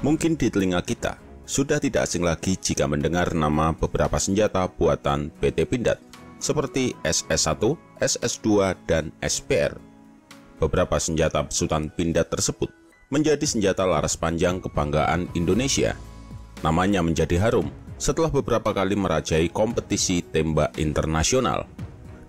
Mungkin di telinga kita sudah tidak asing lagi jika mendengar nama beberapa senjata buatan PT Pindad seperti SS-1, SS-2, dan SPR. Beberapa senjata besutan Pindad tersebut menjadi senjata laras panjang kebanggaan Indonesia. Namanya menjadi harum setelah beberapa kali merajai kompetisi tembak internasional.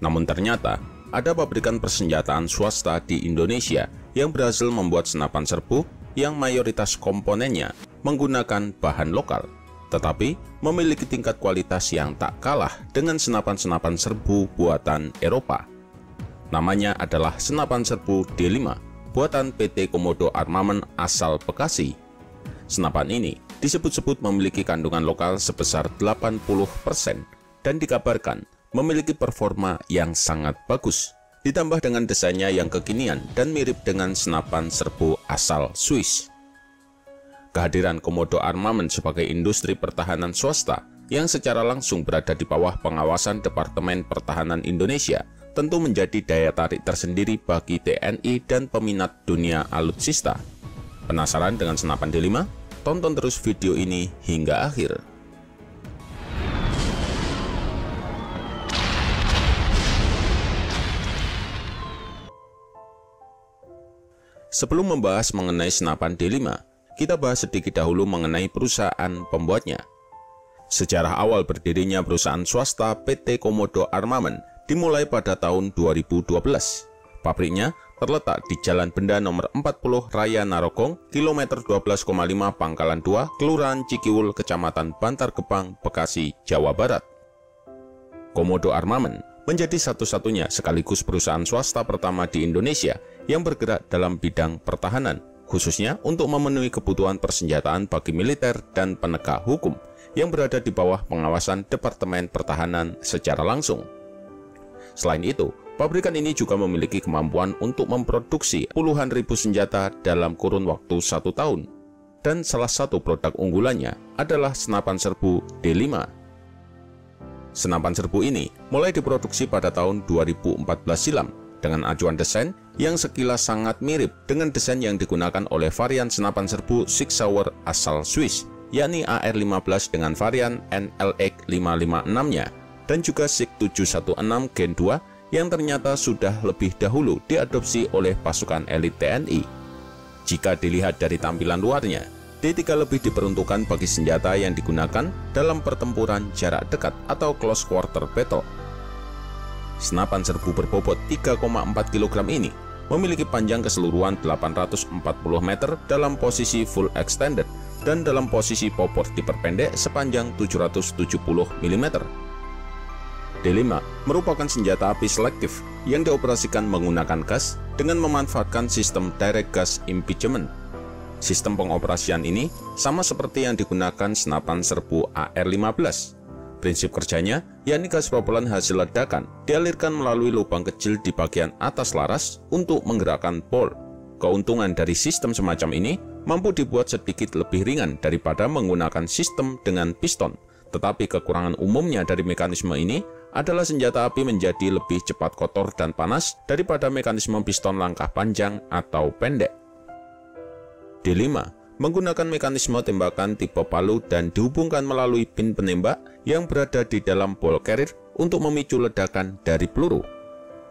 Namun ternyata ada pabrikan persenjataan swasta di Indonesia yang berhasil membuat senapan serbu yang mayoritas komponennya menggunakan bahan lokal, tetapi memiliki tingkat kualitas yang tak kalah dengan senapan-senapan serbu buatan Eropa. Namanya adalah senapan serbu D5 buatan PT Komodo Armament asal Bekasi. Senapan ini disebut-sebut memiliki kandungan lokal sebesar 80% dan dikabarkan memiliki performa yang sangat bagus, ditambah dengan desainnya yang kekinian dan mirip dengan senapan serbu asal Swiss. Kehadiran Komodo Armament sebagai industri pertahanan swasta yang secara langsung berada di bawah pengawasan Departemen Pertahanan Indonesia tentu menjadi daya tarik tersendiri bagi TNI dan peminat dunia alutsista. Penasaran dengan senapan D5? Tonton terus video ini hingga akhir. Sebelum membahas mengenai senapan D5, kita bahas sedikit dahulu mengenai perusahaan pembuatnya. Sejarah awal berdirinya perusahaan swasta PT Komodo Armament dimulai pada tahun 2012. Pabriknya terletak di Jalan Benda nomor 40 Raya Narogong, kilometer 12,5 Pangkalan 2, Kelurahan Cikiwul, Kecamatan Bantar Gebang, Bekasi, Jawa Barat. Komodo Armament menjadi satu-satunya sekaligus perusahaan swasta pertama di Indonesia yang bergerak dalam bidang pertahanan, khususnya untuk memenuhi kebutuhan persenjataan bagi militer dan penegak hukum yang berada di bawah pengawasan Departemen Pertahanan secara langsung. Selain itu, pabrikan ini juga memiliki kemampuan untuk memproduksi puluhan ribu senjata dalam kurun waktu 1 tahun. Dan salah satu produk unggulannya adalah senapan serbu D5. Senapan serbu ini mulai diproduksi pada tahun 2014 silam dengan acuan desain yang sekilas sangat mirip dengan desain yang digunakan oleh varian senapan serbu Sig Sauer asal Swiss, yakni AR-15 dengan varian NLX 556-nya, dan juga Sig 716 Gen 2 yang ternyata sudah lebih dahulu diadopsi oleh pasukan elit TNI. Jika dilihat dari tampilan luarnya, D3 lebih diperuntukkan bagi senjata yang digunakan dalam pertempuran jarak dekat atau close quarter battle. Senapan serbu berbobot 3,4 kg ini memiliki panjang keseluruhan 840 meter dalam posisi full extended dan dalam posisi popor diperpendek sepanjang 770 mm. D5 merupakan senjata api selektif yang dioperasikan menggunakan gas dengan memanfaatkan sistem direct gas impeachment. Sistem pengoperasian ini sama seperti yang digunakan senapan serbu AR-15. Prinsip kerjanya yakni gas propelan hasil ledakan dialirkan melalui lubang kecil di bagian atas laras untuk menggerakkan bor. Keuntungan dari sistem semacam ini mampu dibuat sedikit lebih ringan daripada menggunakan sistem dengan piston. Tetapi kekurangan umumnya dari mekanisme ini adalah senjata api menjadi lebih cepat kotor dan panas daripada mekanisme piston langkah panjang atau pendek. D5 menggunakan mekanisme tembakan tipe palu dan dihubungkan melalui pin penembak yang berada di dalam ball carrier untuk memicu ledakan dari peluru.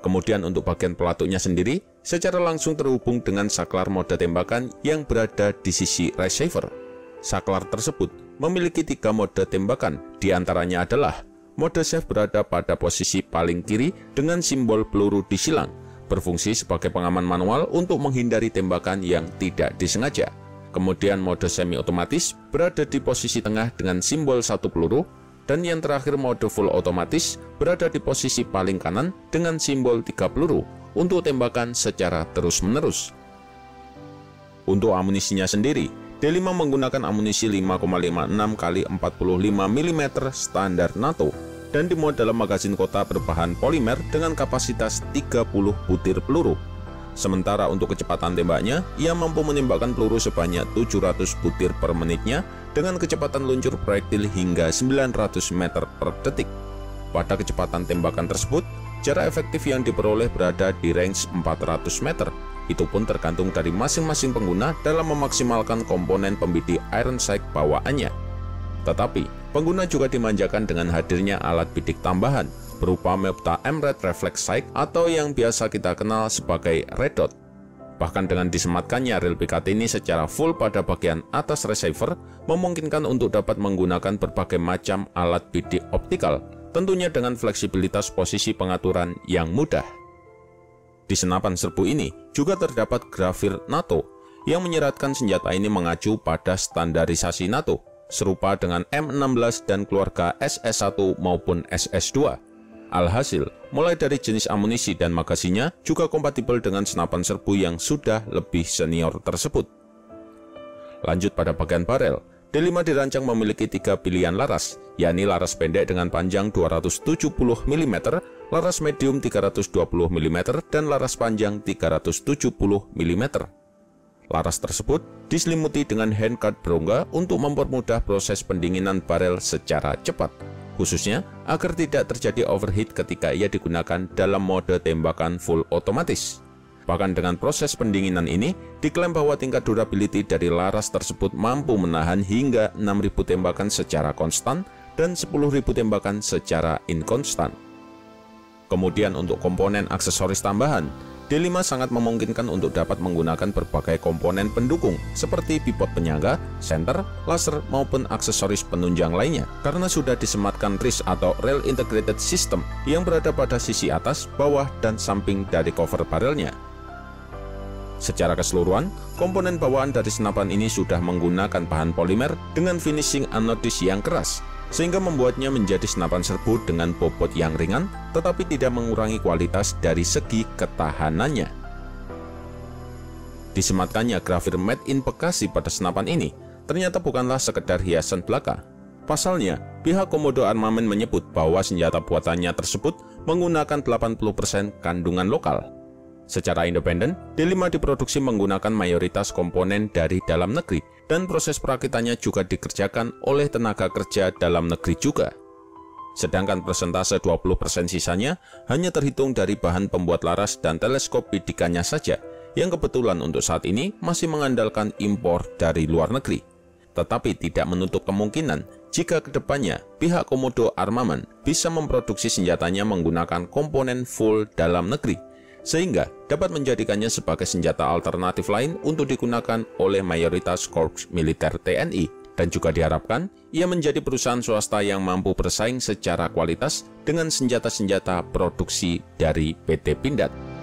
Kemudian untuk bagian pelatuknya sendiri secara langsung terhubung dengan saklar mode tembakan yang berada di sisi receiver. Saklar tersebut memiliki 3 mode tembakan, diantaranya adalah mode save berada pada posisi paling kiri dengan simbol peluru disilang, berfungsi sebagai pengaman manual untuk menghindari tembakan yang tidak disengaja. Kemudian mode semi otomatis berada di posisi tengah dengan simbol 1 peluru, dan yang terakhir mode full otomatis berada di posisi paling kanan dengan simbol 3 peluru untuk tembakan secara terus-menerus. Untuk amunisinya sendiri, D5 menggunakan amunisi 5,56 x 45 mm standar NATO dan dimuat dalam magazin kota berbahan polimer dengan kapasitas 30 butir peluru. Sementara untuk kecepatan tembaknya, ia mampu menembakkan peluru sebanyak 700 butir per menitnya dengan kecepatan luncur proyektil hingga 900 meter per detik. Pada kecepatan tembakan tersebut, jarak efektif yang diperoleh berada di range 400 meter Itu pun tergantung dari masing-masing pengguna dalam memaksimalkan komponen pembidik iron sight bawaannya. Tetapi, pengguna juga dimanjakan dengan hadirnya alat bidik tambahan berupa Mepta M-Red Reflex Sight atau yang biasa kita kenal sebagai Red Dot. Bahkan dengan disematkannya reel pikat ini secara full pada bagian atas receiver, memungkinkan untuk dapat menggunakan berbagai macam alat bidik optikal, tentunya dengan fleksibilitas posisi pengaturan yang mudah. Di senapan serbu ini juga terdapat grafir NATO yang menyeratkan senjata ini mengacu pada standarisasi NATO, serupa dengan M16 dan keluarga SS1 maupun SS2. Alhasil, mulai dari jenis amunisi dan magasinnya juga kompatibel dengan senapan serbu yang sudah lebih senior tersebut. Lanjut pada bagian barel, D5 dirancang memiliki 3 pilihan laras, yakni laras pendek dengan panjang 270 mm, laras medium 320 mm, dan laras panjang 370 mm. Laras tersebut diselimuti dengan handguard berongga untuk mempermudah proses pendinginan barel secara cepat, khususnya agar tidak terjadi overheat ketika ia digunakan dalam mode tembakan full otomatis. Bahkan dengan proses pendinginan ini, diklaim bahwa tingkat durability dari laras tersebut mampu menahan hingga 6.000 tembakan secara konstan dan 10.000 tembakan secara inkonstan. Kemudian untuk komponen aksesoris tambahan, D5 sangat memungkinkan untuk dapat menggunakan berbagai komponen pendukung seperti pivot penyangga, senter, laser, maupun aksesoris penunjang lainnya karena sudah disematkan RIS atau Rail Integrated System yang berada pada sisi atas, bawah, dan samping dari cover barelnya. Secara keseluruhan, komponen bawaan dari senapan ini sudah menggunakan bahan polimer dengan finishing anodis yang keras, sehingga membuatnya menjadi senapan serbu dengan bobot yang ringan, tetapi tidak mengurangi kualitas dari segi ketahanannya. Disematkannya grafir Made in Bekasi pada senapan ini ternyata bukanlah sekedar hiasan belaka. Pasalnya, pihak Komodo Armament menyebut bahwa senjata buatannya tersebut menggunakan 80% kandungan lokal. Secara independen, D5 diproduksi menggunakan mayoritas komponen dari dalam negeri, dan proses perakitannya juga dikerjakan oleh tenaga kerja dalam negeri juga. Sedangkan persentase 20% sisanya hanya terhitung dari bahan pembuat laras dan teleskop bidikannya saja, yang kebetulan untuk saat ini masih mengandalkan impor dari luar negeri. Tetapi tidak menutup kemungkinan jika kedepannya pihak Komodo Armament bisa memproduksi senjatanya menggunakan komponen full dalam negeri, sehingga dapat menjadikannya sebagai senjata alternatif lain untuk digunakan oleh mayoritas korps militer TNI, dan juga diharapkan ia menjadi perusahaan swasta yang mampu bersaing secara kualitas dengan senjata-senjata produksi dari PT Pindad.